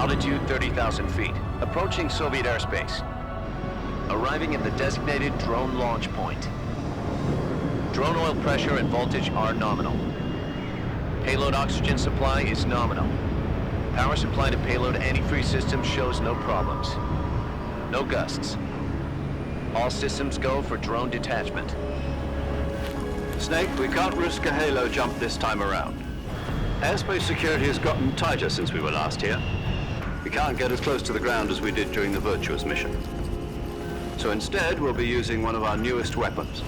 Altitude 30,000 feet. Approaching Soviet airspace. Arriving at the designated drone launch point. Drone oil pressure and voltage are nominal. Payload oxygen supply is nominal. Power supply to payload antifreeze system shows no problems. No gusts. All systems go for drone detachment. Snake, we can't risk a halo jump this time around. Airspace security has gotten tighter since we were last here. We can't get as close to the ground as we did during the Virtuous mission. So instead, we'll be using one of our newest weapons.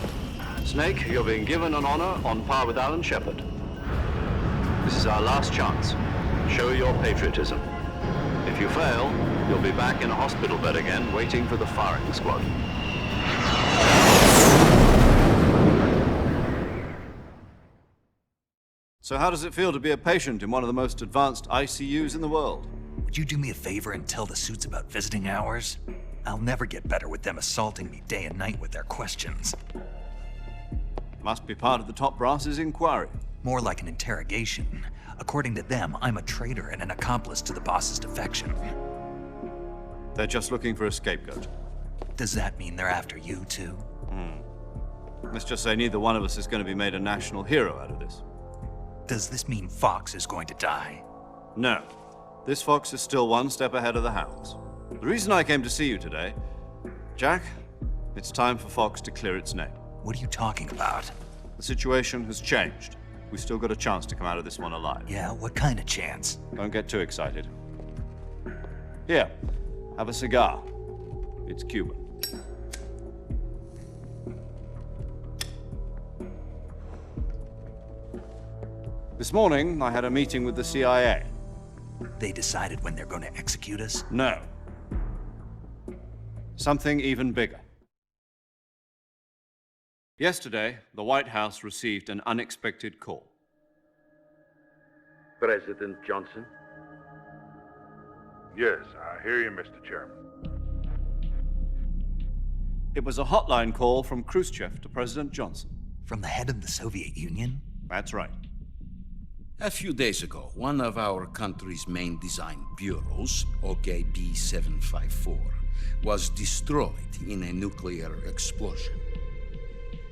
Snake, you're being given an honor on par with Alan Shepard. This is our last chance. Show your patriotism. If you fail, you'll be back in a hospital bed again, waiting for the firing squad. So how does it feel to be a patient in one of the most advanced ICUs in the world? Would you do me a favor and tell the suits about visiting hours? I'll never get better with them assaulting me day and night with their questions. Must be part of the top brass's inquiry. More like an interrogation. According to them, I'm a traitor and an accomplice to the boss's defection. They're just looking for a scapegoat. Does that mean they're after you, too? Let's just say neither one of us is going to be made a national hero out of this. Does this mean Fox is going to die? No. This fox is still one step ahead of the hounds. The reason I came to see you today, Jack, it's time for Fox to clear its name. What are you talking about? The situation has changed. We've still got a chance to come out of this one alive. Yeah, what kind of chance? Don't get too excited. Here, have a cigar. It's Cuban. This morning, I had a meeting with the CIA. They decided when they're going to execute us? No. Something even bigger. Yesterday, the White House received an unexpected call. President Johnson? Yes, I hear you, Mr. Chairman. It was a hotline call from Khrushchev to President Johnson. From the head of the Soviet Union? That's right. A few days ago, one of our country's main design bureaus, OKB 754, was destroyed in a nuclear explosion.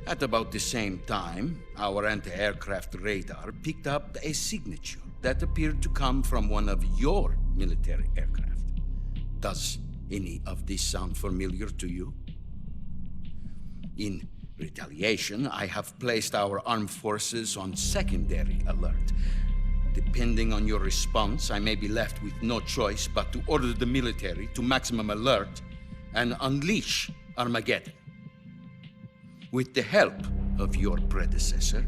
At about the same time, our anti-aircraft radar picked up a signature that appeared to come from one of your military aircraft. Does any of this sound familiar to you? In retaliation, I have placed our armed forces on secondary alert. Depending on your response, I may be left with no choice but to order the military to maximum alert and unleash Armageddon. With the help of your predecessor,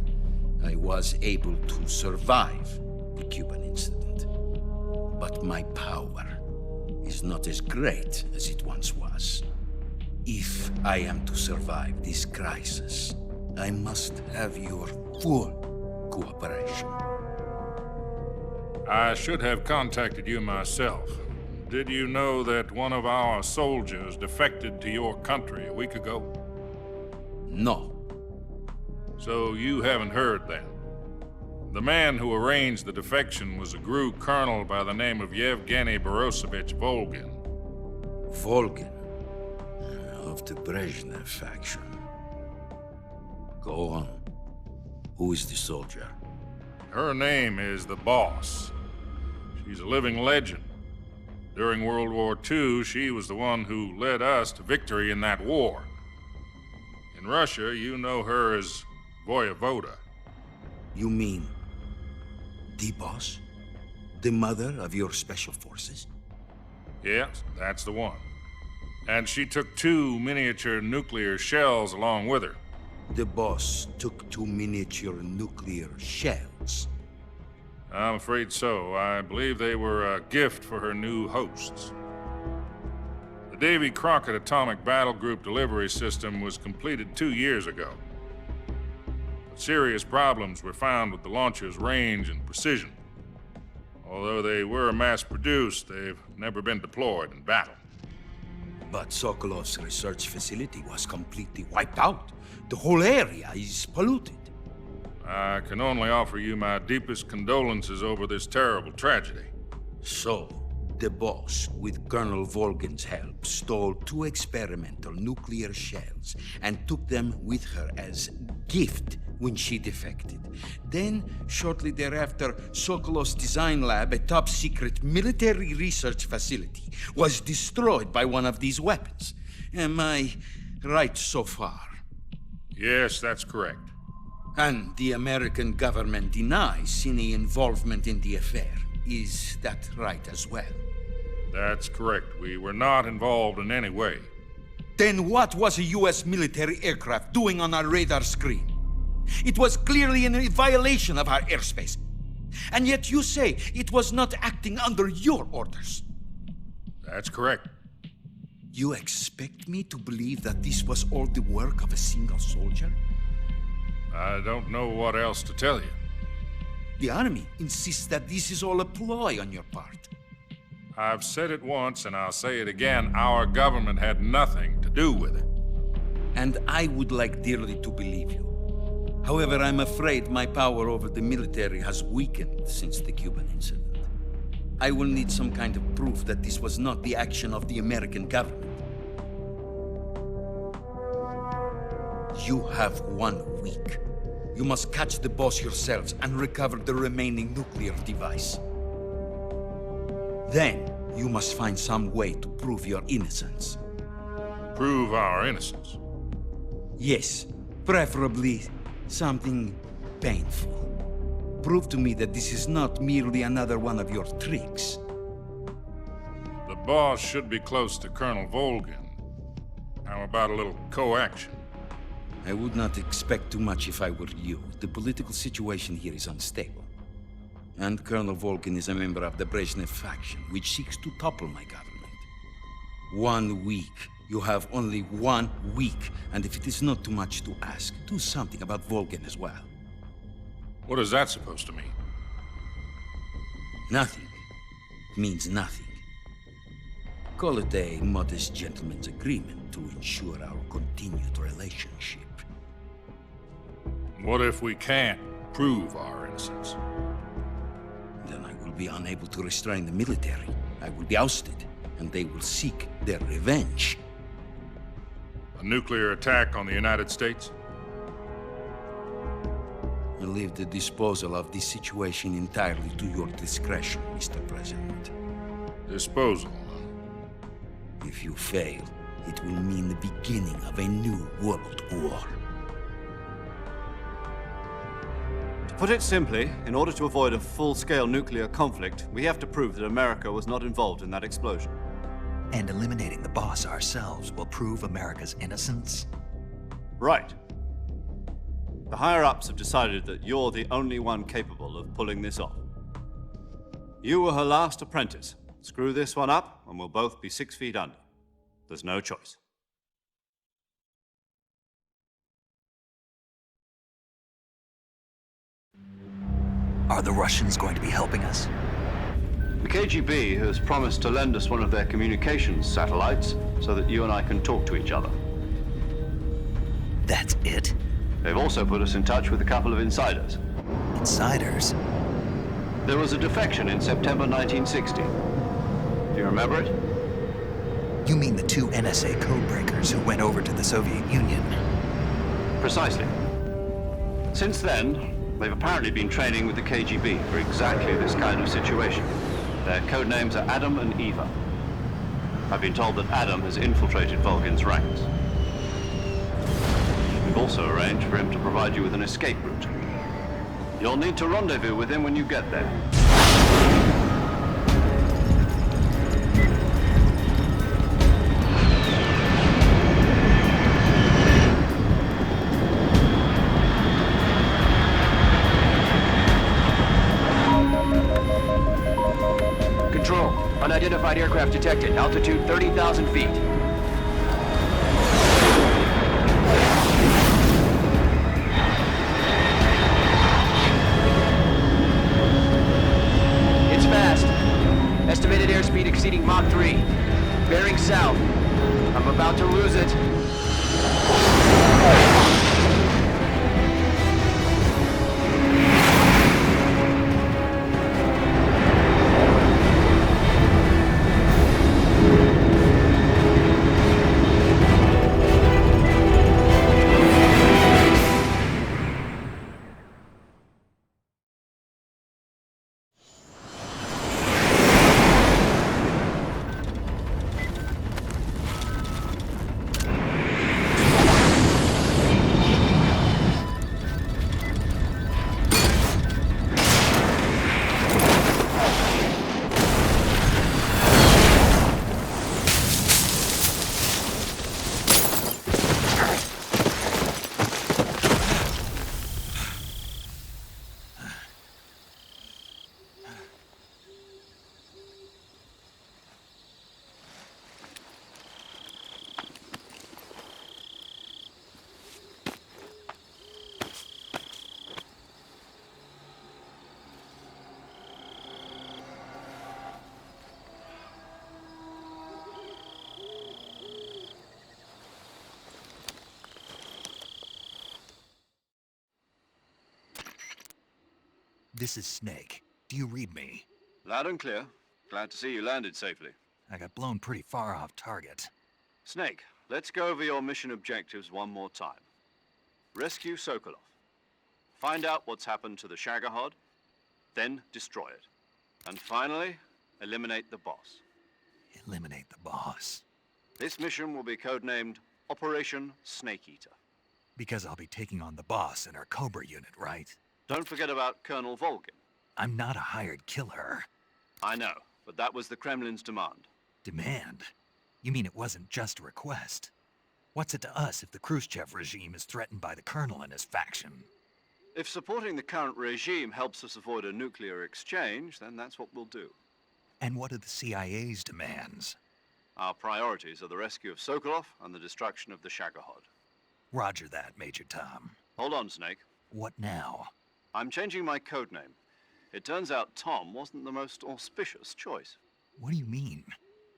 I was able to survive the Cuban incident. But my power is not as great as it once was. If I am to survive this crisis, I must have your full cooperation. I should have contacted you myself. Did you know that one of our soldiers defected to your country a week ago? No. So you haven't heard then. The man who arranged the defection was a GRU colonel by the name of Yevgeny Borosovich Volgin. Volgin, of the Brezhnev faction. Go on. Who is the soldier? Her name is the Boss. She's a living legend. During World War II, she was the one who led us to victory in that war. In Russia, you know her as Voyevoda. You mean the Boss? The mother of your special forces? Yes, that's the one. And she took 2 miniature nuclear shells along with her. The Boss took 2 miniature nuclear shells. I'm afraid so. I believe they were a gift for her new hosts. The Davy Crockett Atomic Battle Group delivery system was completed 2 years ago. But serious problems were found with the launcher's range and precision. Although they were mass-produced, they've never been deployed in battle. But Sokolov's research facility was completely wiped out. The whole area is polluted. I can only offer you my deepest condolences over this terrible tragedy. So, The boss, with Colonel Volgin's help, stole 2 experimental nuclear shells and took them with her as gift when she defected. Then, shortly thereafter, Sokolov's design lab, a top-secret military research facility, was destroyed by one of these weapons. Am I right so far? Yes, that's correct. And the American government denies any involvement in the affair. Is that right as well? That's correct. We were not involved in any way. Then what was a U.S. military aircraft doing on our radar screen? It was clearly in violation of our airspace. And yet you say it was not acting under your orders. That's correct. You expect me to believe that this was all the work of a single soldier? I don't know what else to tell you. The Army insists that this is all a ploy on your part. I've said it once, and I'll say it again. Our government had nothing to do with it. And I would like dearly to believe you. However, I'm afraid my power over the military has weakened since the Cuban incident. I will need some kind of proof that this was not the action of the American government. You have 1 week. You must catch the boss yourselves and recover the remaining nuclear device. Then, you must find some way to prove your innocence. Prove our innocence. Yes, preferably something painful. Prove to me that this is not merely another one of your tricks. The boss should be close to Colonel Volgin. How about a little co-action? I would not expect too much if I were you. The political situation here is unstable. And Colonel Volgin is a member of the Brezhnev faction, which seeks to topple my government. 1 week. You have only 1 week. And if it is not too much to ask, do something about Volgin as well. What is that supposed to mean? Nothing. It means nothing. Call it a modest gentleman's agreement to ensure our continued relationship. What if we can't prove our innocence? Then I will be unable to restrain the military. I will be ousted, and they will seek their revenge. A nuclear attack on the United States? I leave the disposal of this situation entirely to your discretion, Mr. President. Disposal, huh? If you fail, it will mean the beginning of a new world war. To put it simply, in order to avoid a full-scale nuclear conflict, we have to prove that America was not involved in that explosion. And eliminating the boss ourselves will prove America's innocence? Right. The higher-ups have decided that you're the only one capable of pulling this off. You were her last apprentice. Screw this one up, and we'll both be 6 feet under. There's no choice. Are the Russians going to be helping us? The KGB has promised to lend us one of their communications satellites so that you and I can talk to each other. That's it? They've also put us in touch with a couple of insiders. Insiders? There was a defection in September 1960. Do you remember it? You mean the 2 NSA codebreakers who went over to the Soviet Union? Precisely. Since then, they've apparently been training with the KGB for exactly this kind of situation. Their code names are Adam and Eva. I've been told that Adam has infiltrated Volgin's ranks. We've also arranged for him to provide you with an escape route. You'll need to rendezvous with him when you get there. Control. Unidentified aircraft detected. Altitude 30,000 feet. It's fast. Estimated airspeed exceeding Mach 3. Bearing south. I'm about to lose it. This is Snake. Do you read me? Loud and clear. Glad to see you landed safely. I got blown pretty far off target. Snake, let's go over your mission objectives one more time. Rescue Sokolov. Find out what's happened to the Shagohod, then destroy it. And finally, eliminate the boss. Eliminate the boss. This mission will be codenamed Operation Snake Eater. Because I'll be taking on the boss in our Cobra unit, right? Don't forget about Colonel Volgin. I'm not a hired killer. I know, but that was the Kremlin's demand. Demand? You mean it wasn't just a request? What's it to us if the Khrushchev regime is threatened by the Colonel and his faction? If supporting the current regime helps us avoid a nuclear exchange, then that's what we'll do. And what are the CIA's demands? Our priorities are the rescue of Sokolov and the destruction of the Shagohod. Roger that, Major Tom. Hold on, Snake. What now? I'm changing my codename. It turns out Tom wasn't the most auspicious choice. What do you mean?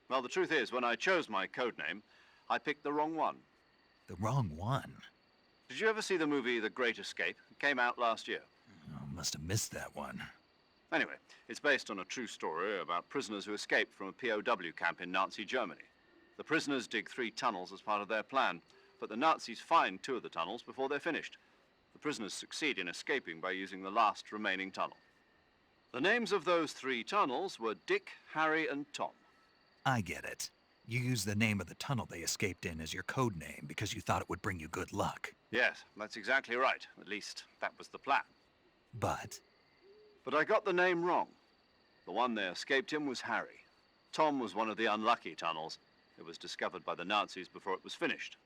Well, the truth is, when I chose my codename, I picked the wrong one. The wrong one? Did you ever see the movie The Great Escape? It came out last year. Oh, must have missed that one. Anyway, it's based on a true story about prisoners who escaped from a POW camp in Nazi Germany. The prisoners dig 3 tunnels as part of their plan, but the Nazis find 2 of the tunnels before they're finished. The prisoners succeed in escaping by using the last remaining tunnel. The names of those 3 tunnels were Dick, Harry, and Tom. I get it. You used the name of the tunnel they escaped in as your code name because you thought it would bring you good luck. Yes, that's exactly right. At least, that was the plan. But But I got the name wrong. The one they escaped in was Harry. Tom was one of the unlucky tunnels. It was discovered by the Nazis before it was finished.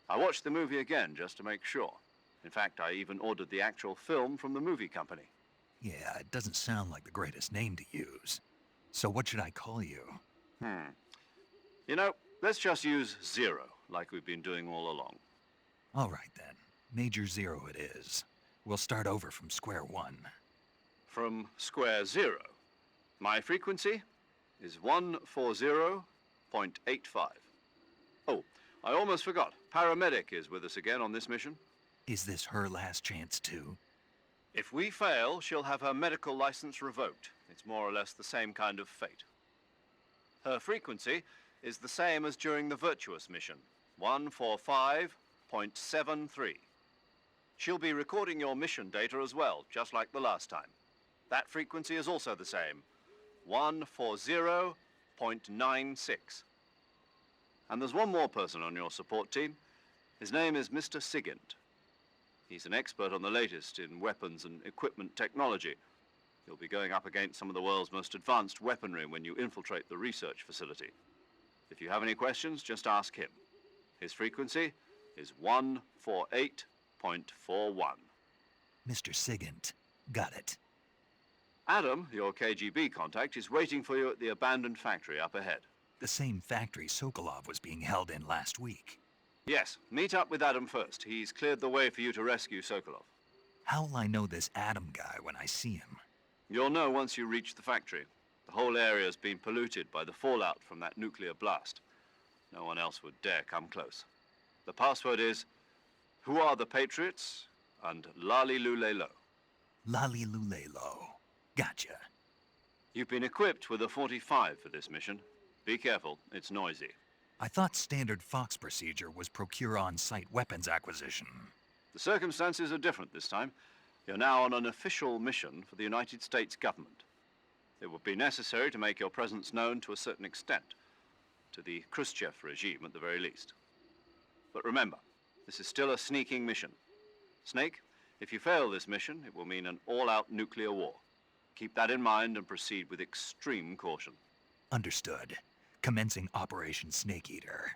I watched the movie again just to make sure. In fact, I even ordered the actual film from the movie company. yeah, it doesn't sound like the greatest name to use. So what should I call you? You know, let's just use Zero, like we've been doing all along. All right then. Major Zero it is. We'll start over from square one. From square 0. My frequency is 140.85. Oh, I almost forgot. Paramedic is with us again on this mission. Is this her last chance too? If we fail, she'll have her medical license revoked. It's more or less the same kind of fate. Her frequency is the same as during the Virtuous mission, 145.73. She'll be recording your mission data as well, just like the last time. That frequency is also the same, 140.96. And there's one more person on your support team. His name is Mr. Sigint. He's an expert on the latest in weapons and equipment technology. You'll be going up against some of the world's most advanced weaponry when you infiltrate the research facility. If you have any questions, just ask him. His frequency is 148.41. Mr. Sigint. Got it. Adam, your KGB contact, is waiting for you at the abandoned factory up ahead. The same factory Sokolov was being held in last week. Yes, meet up with Adam first. He's cleared the way for you to rescue Sokolov. How'll I know this Adam guy when I see him? You'll know once you reach the factory. The whole area's been polluted by the fallout from that nuclear blast. No one else would dare come close. The password is, "Who are the Patriots?" and Lali Lulelo. Lali Lulelo. Gotcha. You've been equipped with a 45 for this mission. Be careful, it's noisy. I thought standard Fox procedure was procure on-site weapons acquisition. The circumstances are different this time. You're now on an official mission for the United States government. It would be necessary to make your presence known to a certain extent, to the Khrushchev regime at the very least. But remember, this is still a sneaking mission. Snake, if you fail this mission, it will mean an all-out nuclear war. Keep that in mind and proceed with extreme caution. Understood. Commencing Operation Snake Eater.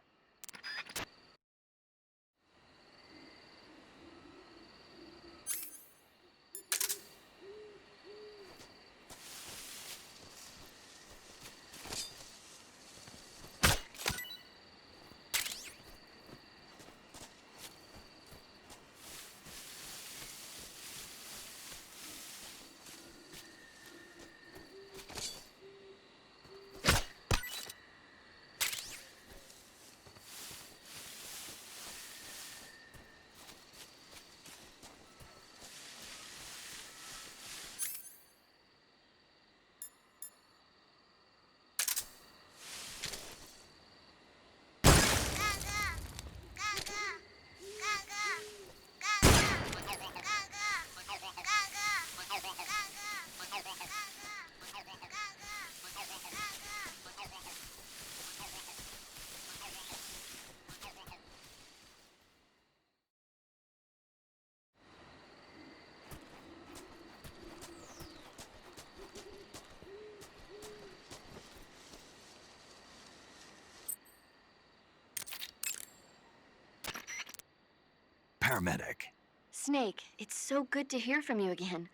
paramedic. Snake, it's so good to hear from you again.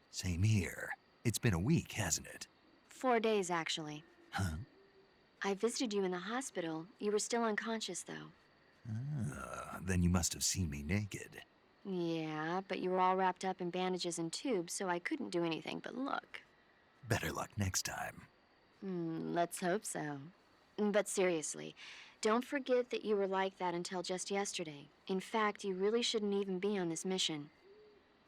Same here. It's been a week, hasn't it? 4 days, actually. Huh? I visited you in the hospital. You were still unconscious, though. Then you must have seen me naked. Yeah, but you were all wrapped up in bandages and tubes, so I couldn't do anything but look. Better luck next time. Let's hope so. But seriously, don't forget that you were like that until just yesterday. In fact, you really shouldn't even be on this mission.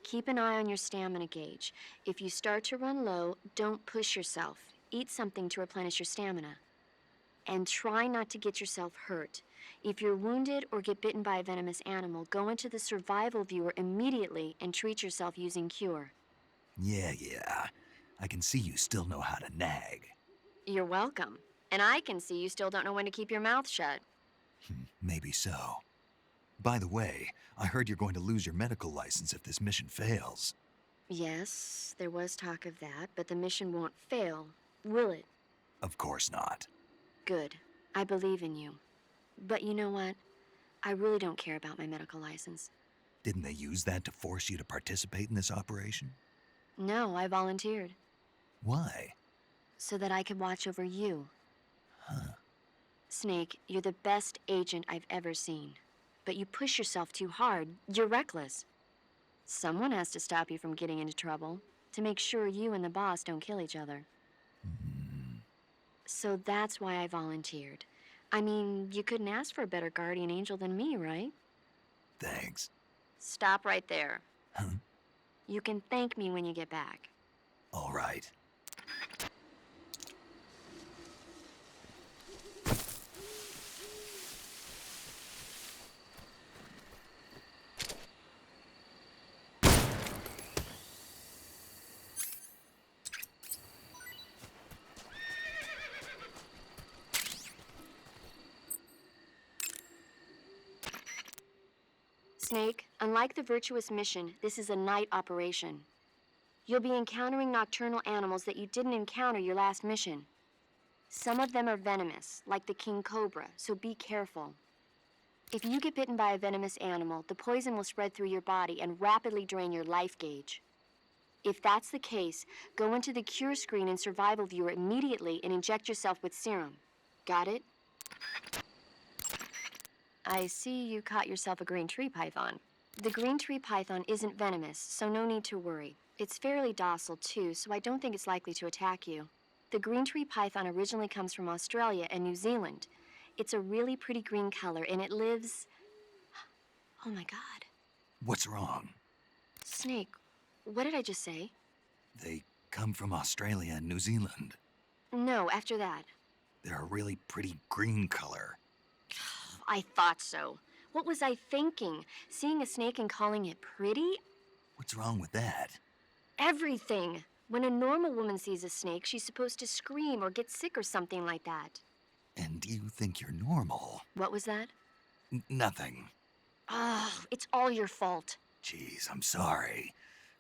Keep an eye on your stamina gauge. If you start to run low, don't push yourself. Eat something to replenish your stamina. And try not to get yourself hurt. If you're wounded or get bitten by a venomous animal, go into the survival viewer immediately and treat yourself using Cure. Yeah. I can see you still know how to nag. You're welcome. And I can see you still don't know when to keep your mouth shut. Maybe so. By the way, I heard you're going to lose your medical license if this mission fails. Yes, there was talk of that, but the mission won't fail, will it? Of course not. Good. I believe in you. But you know what? I really don't care about my medical license. Didn't they use that to force you to participate in this operation? No, I volunteered. Why? So that I could watch over you. Huh. Snake, you're the best agent I've ever seen. But you push yourself too hard. You're reckless. Someone has to stop you from getting into trouble, to make sure you and the boss don't kill each other. So that's why I volunteered. I mean, you couldn't ask for a better guardian angel than me, right? Thanks. Stop right there. Huh? You can thank me when you get back. All right. Snake, unlike the Virtuous mission, this is a night operation. You'll be encountering nocturnal animals that you didn't encounter your last mission. Some of them are venomous, like the king cobra, so be careful. If you get bitten by a venomous animal, the poison will spread through your body and rapidly drain your life gauge. If that's the case, go into the cure screen and survival viewer immediately and inject yourself with serum. Got it? I see you caught yourself a green tree python. The green tree python isn't venomous, so no need to worry. It's fairly docile too, so I don't think it's likely to attack you. The green tree python originally comes from Australia and New Zealand. It's a really pretty green color, and it lives... Oh my God. What's wrong? Snake, what did I just say? They come from Australia and New Zealand. No, after that. They're a really pretty green color. I thought so. What was I thinking? Seeing a snake and calling it pretty? What's wrong with that? Everything. When a normal woman sees a snake, she's supposed to scream or get sick or something like that. And you think you're normal? What was that? Nothing. Oh, it's all your fault. Jeez, I'm sorry.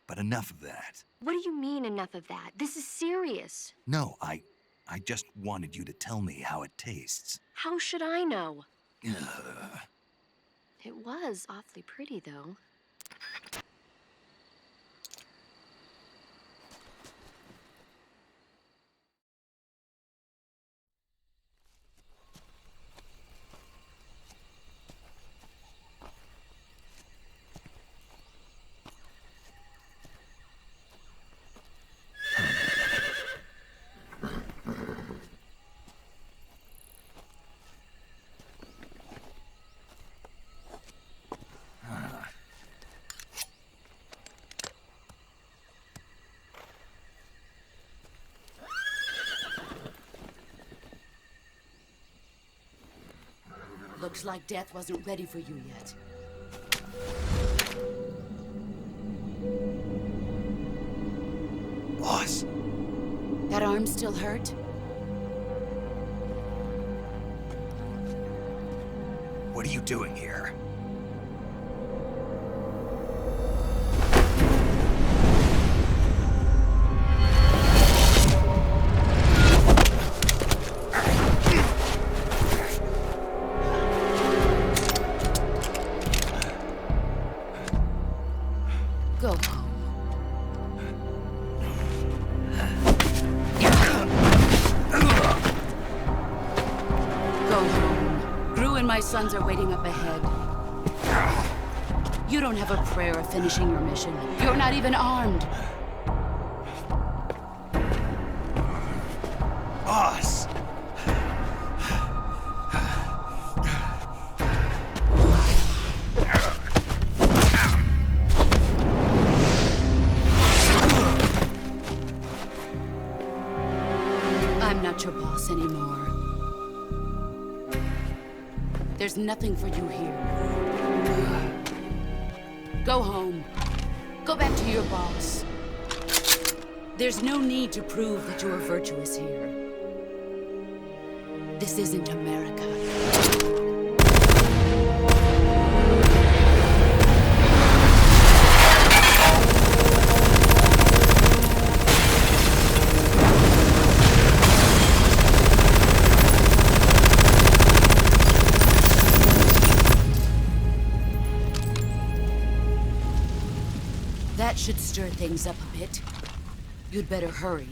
But enough of that. What do you mean, enough of that? This is serious. No, I just wanted you to tell me how it tastes. How should I know? Ugh. It was awfully pretty, though. Looks like death wasn't ready for you yet. Boss, That arm still hurt? what are you doing here? and my sons are waiting up ahead. You don't have a prayer of finishing your mission. You're not even armed. Boss! I'm not your boss anymore. There's nothing for you here. Go home. Go back to your boss. There's no need to prove that you are virtuous here. This isn't America. That should stir things up a bit. You'd better hurry.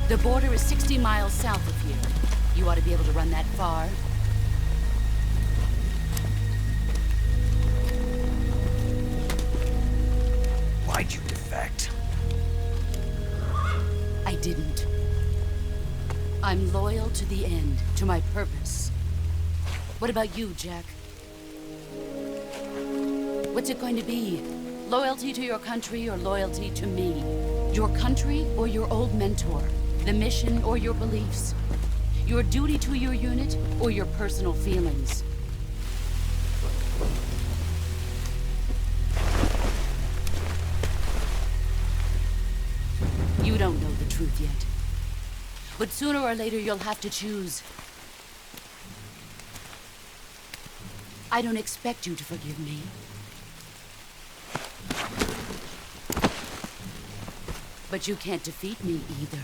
The border is 60 miles south of here. You ought to be able to run that far. Why'd you defect? I didn't. I'm loyal to the end, to my purpose. What about you, Jack? What's it going to be? Loyalty to your country or loyalty to me? Your country or your old mentor? The mission or your beliefs? Your duty to your unit or your personal feelings? You don't know the truth yet. But sooner or later you'll have to choose. I don't expect you to forgive me. But you can't defeat me either.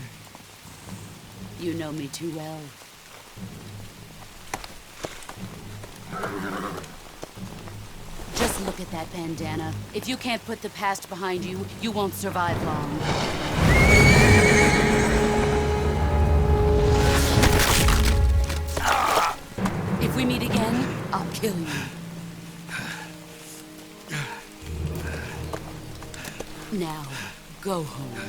You know me too well. Just look at that bandana. If you can't put the past behind you, you won't survive long. If we meet again, I'll kill you. Now, go home.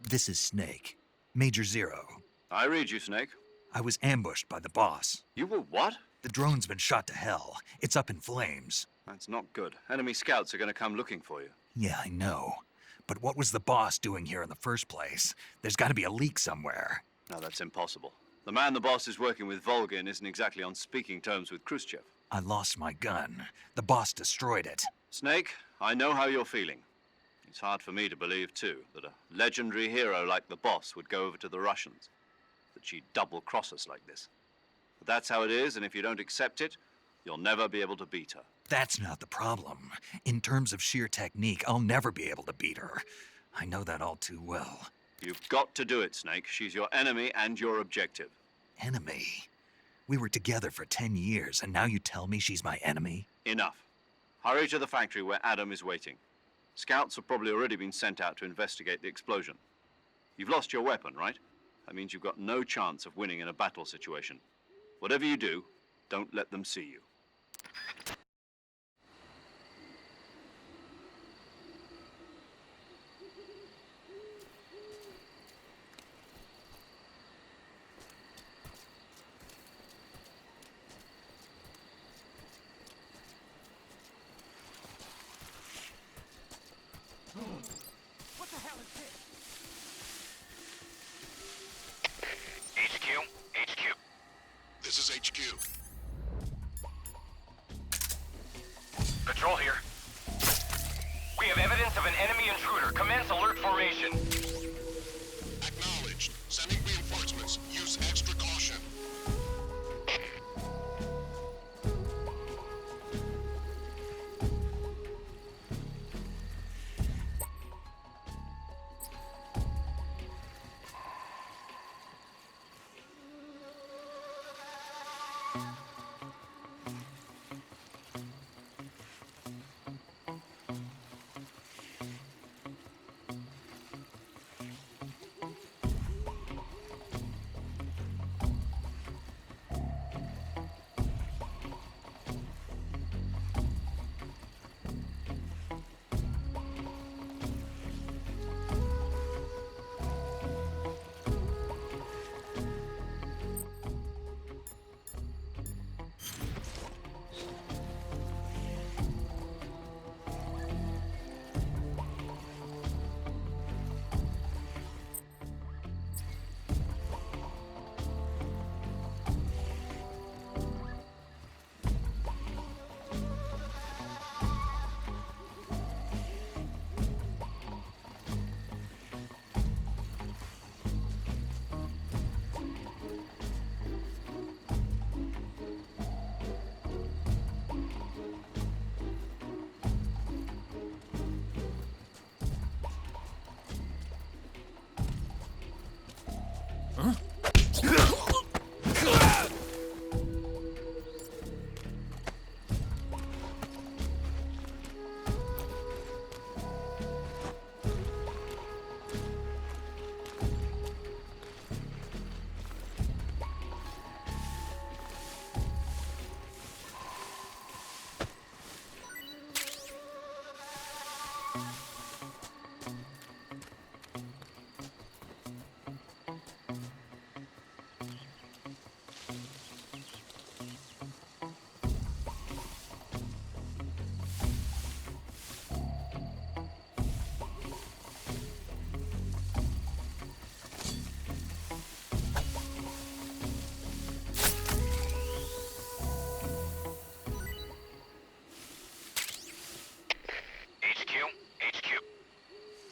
This is Snake. Major Zero. I read you, Snake. I was ambushed by the boss. You were what? The drone's been shot to hell. It's up in flames. That's not good. Enemy scouts are going to come looking for you. Yeah, I know. But what was the boss doing here in the first place? There's got to be a leak somewhere. No, that's impossible. The man the boss is working with, Volgin, isn't exactly on speaking terms with Khrushchev. I lost my gun. The boss destroyed it. Snake, I know how you're feeling. It's hard for me to believe, too, that a legendary hero like the boss would go over to the Russians. That she'd double-cross us like this. But that's how it is, and if you don't accept it, you'll never be able to beat her. That's not the problem. In terms of sheer technique, I'll never be able to beat her. I know that all too well. You've got to do it, Snake. She's your enemy and your objective. Enemy? We were together for 10 years, and now you tell me she's my enemy? Enough. Hurry to the factory where Adam is waiting. Scouts have probably already been sent out to investigate the explosion. You've lost your weapon, right? That means you've got no chance of winning in a battle situation. Whatever you do, don't let them see you. HQ. This is HQ.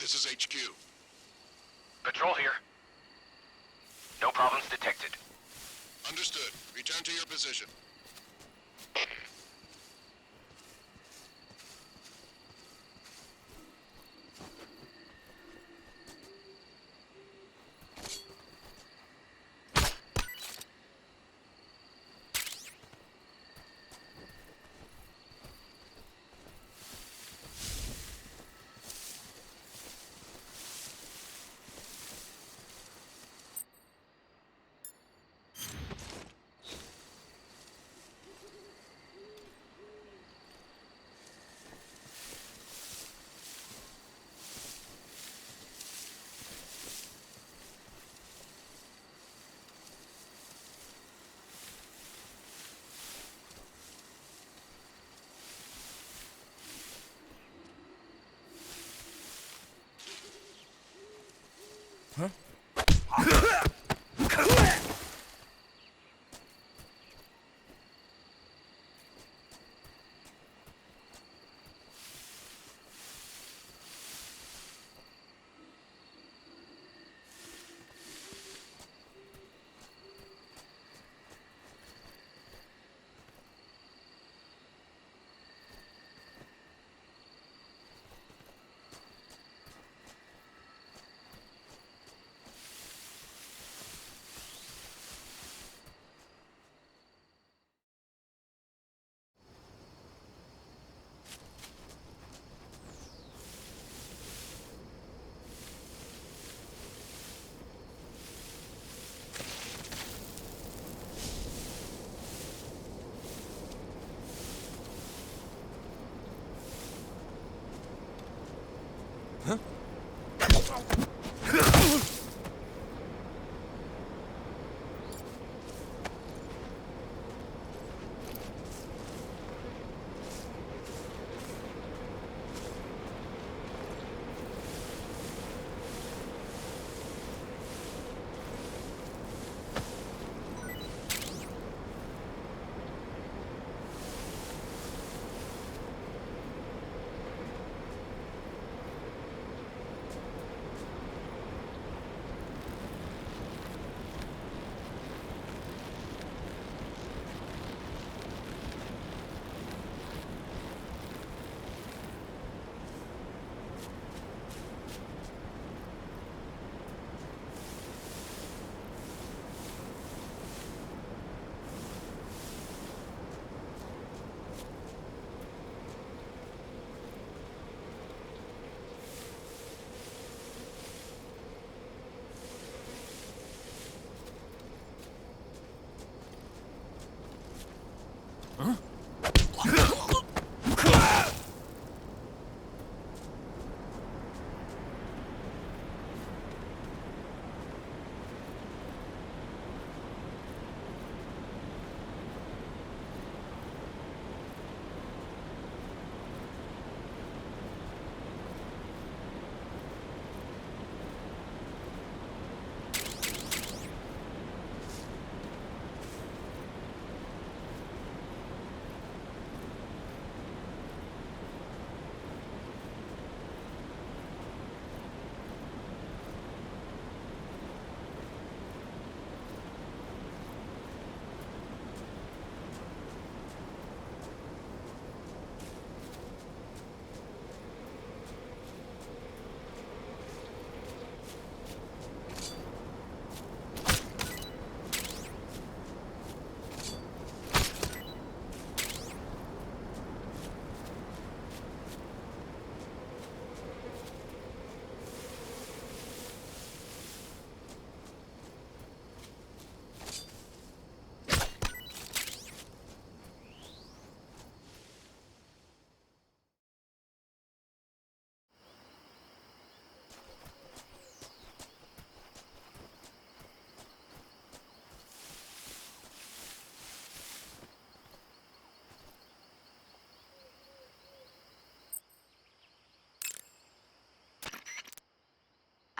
This is HQ. Patrol here. No problems detected. Understood. Return to your position.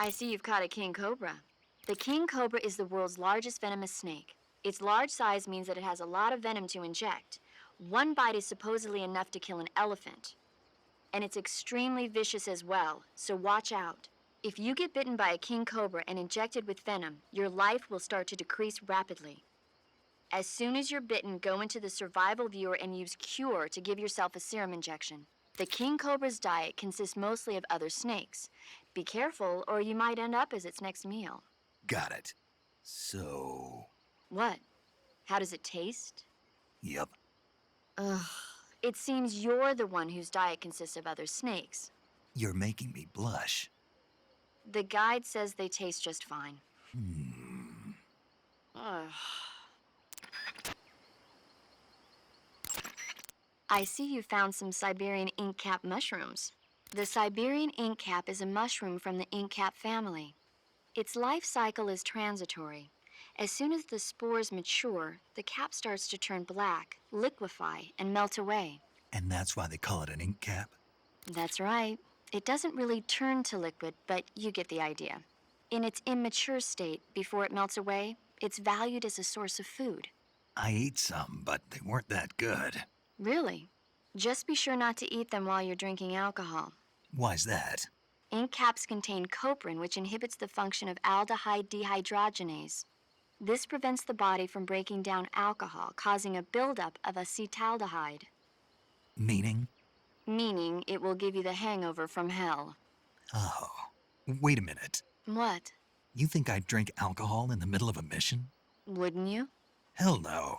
I see you've caught a king cobra. The king cobra is the world's largest venomous snake. Its large size means that it has a lot of venom to inject. One bite is supposedly enough to kill an elephant. and it's extremely vicious as well, so watch out. If you get bitten by a king cobra and injected with venom, your life will start to decrease rapidly. As soon as you're bitten, go into the survival viewer and use Cure to give yourself a serum injection. The king cobra's diet consists mostly of other snakes. Be careful, or you might end up as its next meal. Got it. So... What? How does it taste? Yep. Ugh. It seems you're the one whose diet consists of other snakes. You're making me blush. The guide says they taste just fine. Ugh. I see you found some Siberian ink cap mushrooms. The Siberian ink cap is a mushroom from the ink cap family. Its life cycle is transitory. As soon as the spores mature, the cap starts to turn black, liquefy, and melt away. And that's why they call it an ink cap? That's right. It doesn't really turn to liquid, but you get the idea. In its immature state, before it melts away, it's valued as a source of food. I ate some, but they weren't that good. Really? Just be sure not to eat them while you're drinking alcohol. Why's that? Ink caps contain coprin, which inhibits the function of aldehyde dehydrogenase. This prevents the body from breaking down alcohol, causing a buildup of acetaldehyde. Meaning? Meaning it will give you the hangover from hell. Oh. Wait a minute. What? You think I'd drink alcohol in the middle of a mission? Wouldn't you? Hell no.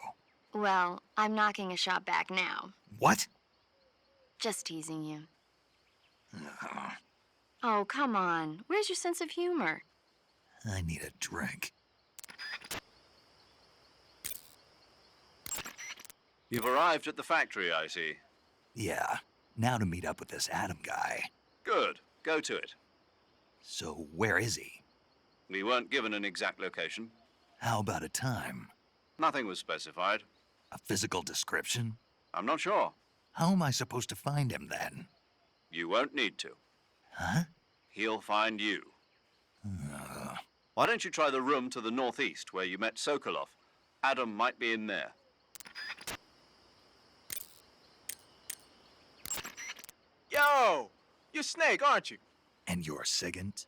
Well, I'm knocking a shot back now. What? Just teasing you. Oh, come on. Where's your sense of humor? I need a drink. You've arrived at the factory, I see. Yeah. Now to meet up with this Adam guy. Good. Go to it. So where is he? We weren't given an exact location. How about a time? Nothing was specified. A physical description? I'm not sure. How am I supposed to find him then? You won't need to. Huh? He'll find you. Why don't you try the room to the northeast where you met Sokolov? Adam might be in there. Yo! You're Snake, aren't you? And you're Sigint?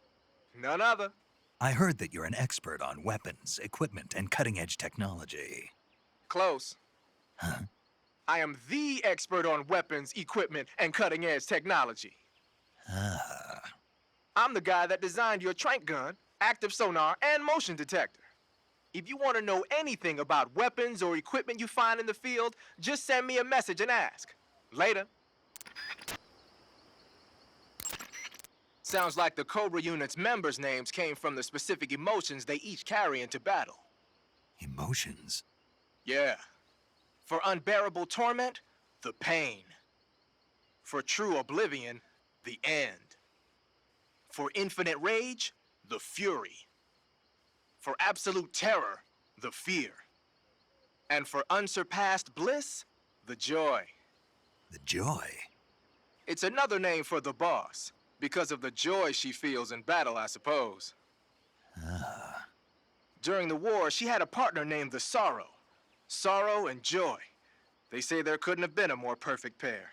None other. I heard that you're an expert on weapons, equipment, and cutting-edge technology. Close. Huh? I am the expert on weapons, equipment, and cutting-edge technology. Ah. I'm the guy that designed your trank gun, active sonar, and motion detector. If you want to know anything about weapons or equipment you find in the field, just send me a message and ask. Later. Sounds like the Cobra Unit's members' names came from the specific emotions they each carry into battle. Emotions? Yeah. For unbearable torment, the pain. For true oblivion, the end. For infinite rage, the fury. For absolute terror, the fear. And for unsurpassed bliss, the joy. The joy? It's another name for the boss, because of the joy she feels in battle, I suppose. Ah. During the war, she had a partner named the Sorrow. Sorrow and joy. They say there couldn't have been a more perfect pair.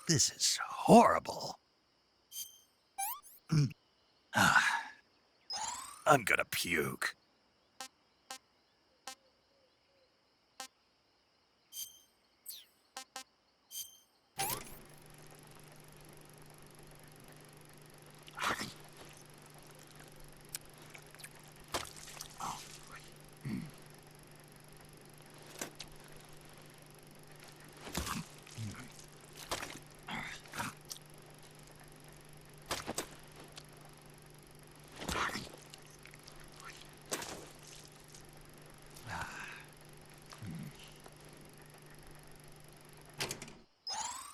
This is horrible. I'm gonna puke.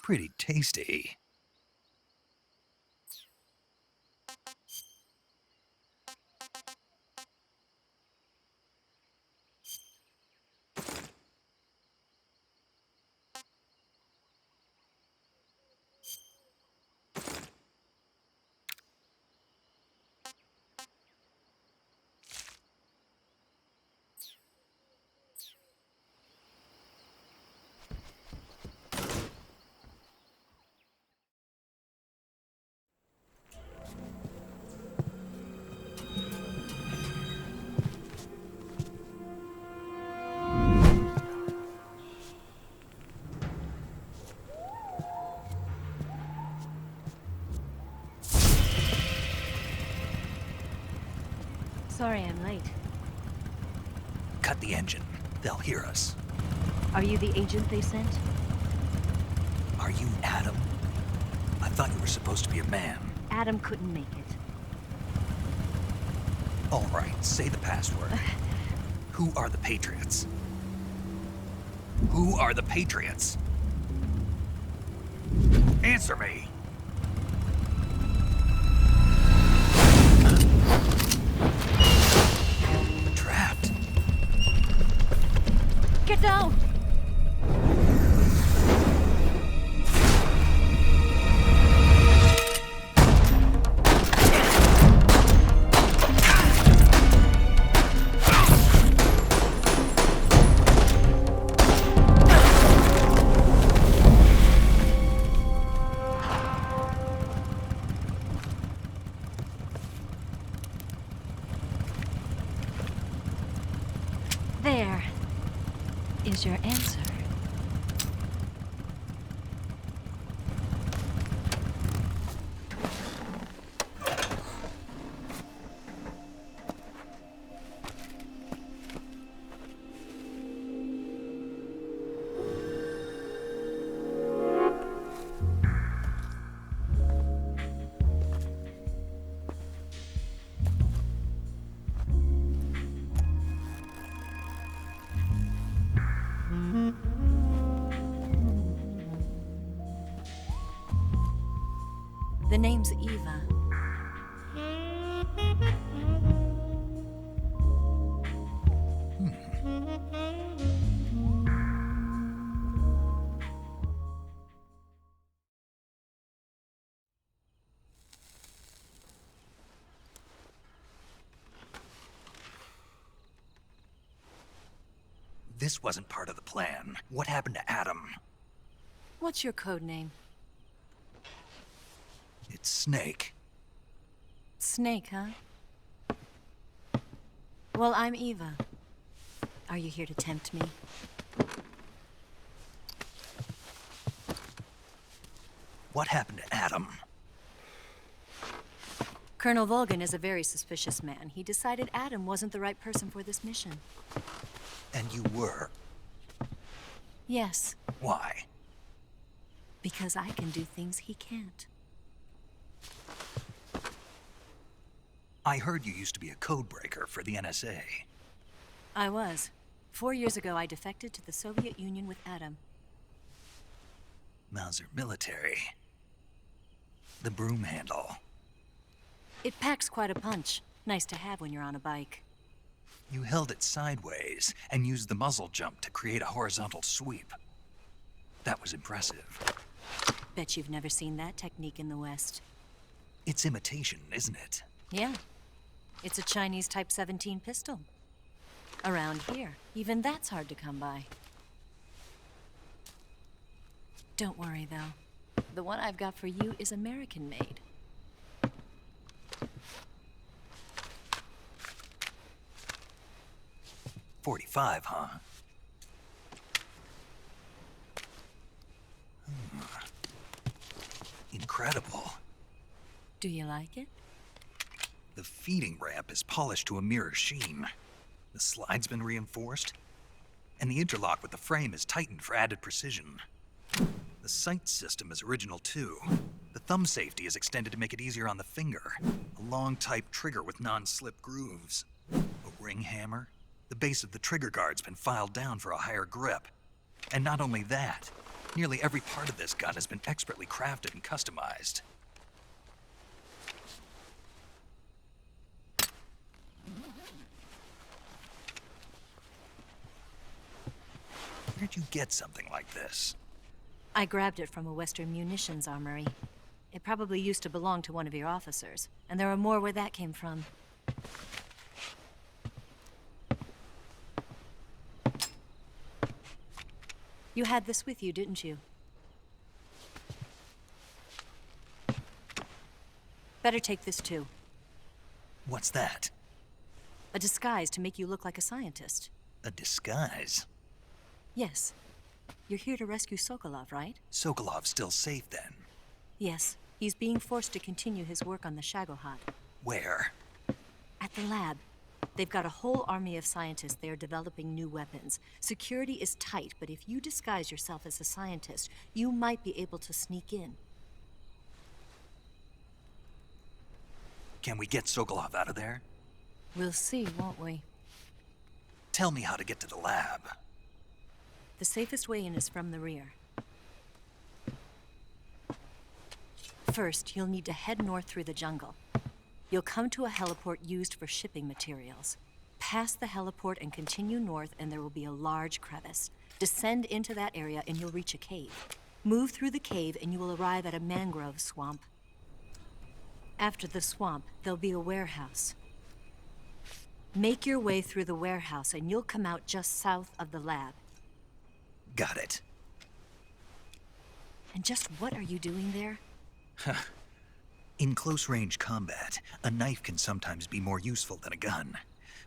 Pretty tasty. Sorry I'm late. Cut the engine. They'll hear us. Are you the agent they sent? Are you Adam? I thought you were supposed to be a man. Adam couldn't make it. All right, say the password. Who are the Patriots? Who are the Patriots? Answer me! Trapped. Get down! There is your answer. The name's Eva. This wasn't part of the plan. What happened to Adam? What's your code name? It's Snake. Snake, huh? Well, I'm Eva. Are you here to tempt me? What happened to Adam? Colonel Volgan is a very suspicious man. He decided Adam wasn't the right person for this mission. And you were. Yes, Why? because I can do things he can't. I heard you used to be a codebreaker for the NSA. I was. 4 years ago, I defected to the Soviet Union with Adam. Mauser military. The broom handle. It packs quite a punch. Nice to have when you're on a bike. You held it sideways and used the muzzle jump to create a horizontal sweep. That was impressive. Bet you've never seen that technique in the West. It's imitation, isn't it? Yeah. It's a Chinese Type 17 pistol. Around here, even that's hard to come by. Don't worry, though. The one I've got for you is American-made. .45, huh? Incredible. Do you like it? The feeding ramp is polished to a mirror sheen. The slide's been reinforced, and the interlock with the frame is tightened for added precision. The sight system is original too. The thumb safety is extended to make it easier on the finger. A long type trigger with non-slip grooves. A ring hammer. The base of the trigger guard's been filed down for a higher grip. And not only that, nearly every part of this gun has been expertly crafted and customized. Where'd you get something like this? I grabbed it from a Western munitions armory. It probably used to belong to one of your officers, and there are more where that came from. You had this with you, didn't you? Better take this too. What's that? A disguise to make you look like a scientist. A disguise? Yes. You're here to rescue Sokolov, right? Sokolov's still safe then? Yes. He's being forced to continue his work on the Shagohod. Where? At the lab. They've got a whole army of scientists there developing new weapons. Security is tight, but if you disguise yourself as a scientist, you might be able to sneak in. Can we get Sokolov out of there? We'll see, won't we? Tell me how to get to the lab. The safest way in is from the rear. First, you'll need to head north through the jungle. You'll come to a heliport used for shipping materials. Pass the heliport and continue north, and there will be a large crevice. Descend into that area and you'll reach a cave. Move through the cave and you will arrive at a mangrove swamp. After the swamp, there'll be a warehouse. Make your way through the warehouse and you'll come out just south of the lab. Got it. And just what are you doing there? In close-range combat, a knife can sometimes be more useful than a gun.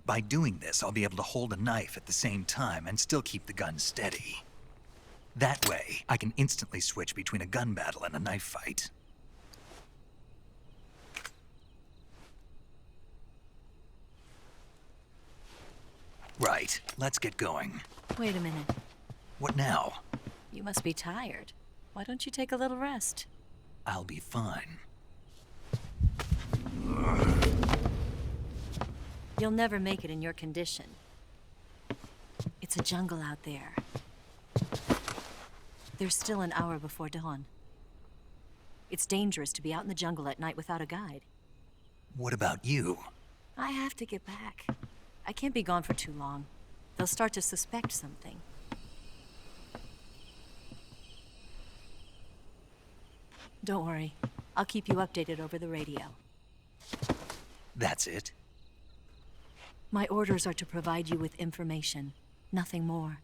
By doing this, I'll be able to hold a knife at the same time and still keep the gun steady. That way, I can instantly switch between a gun battle and a knife fight. Right, let's get going. Wait a minute. What now? You must be tired. Why don't you take a little rest? I'll be fine. You'll never make it in your condition. It's a jungle out there. There's still an hour before dawn. It's dangerous to be out in the jungle at night without a guide. What about you? I have to get back. I can't be gone for too long. They'll start to suspect something. Don't worry. I'll keep you updated over the radio. That's it? My orders are to provide you with information. Nothing more.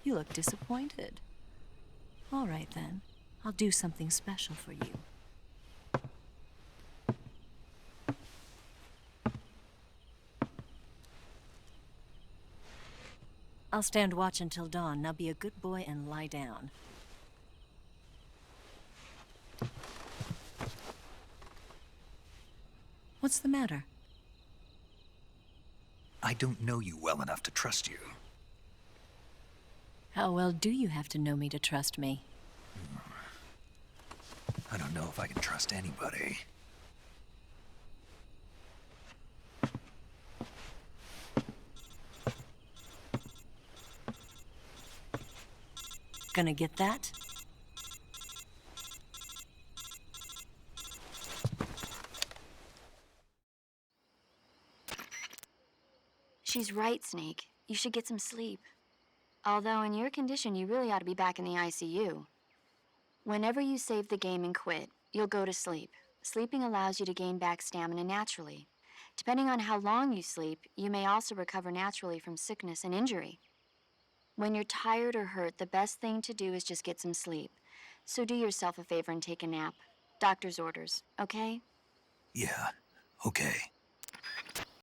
You look disappointed. All right, then. I'll do something special for you. I'll stand watch until dawn. Now be a good boy and lie down. What's the matter? I don't know you well enough to trust you. How well do you have to know me to trust me? I don't know if I can trust anybody. Gonna get that? She's right, Snake. You should get some sleep. Although in your condition, you really ought to be back in the ICU. Whenever you save the game and quit, you'll go to sleep. Sleeping allows you to gain back stamina naturally. Depending on how long you sleep, you may also recover naturally from sickness and injury. When you're tired or hurt, the best thing to do is just get some sleep. So do yourself a favor and take a nap. Doctor's orders, okay? Yeah, okay.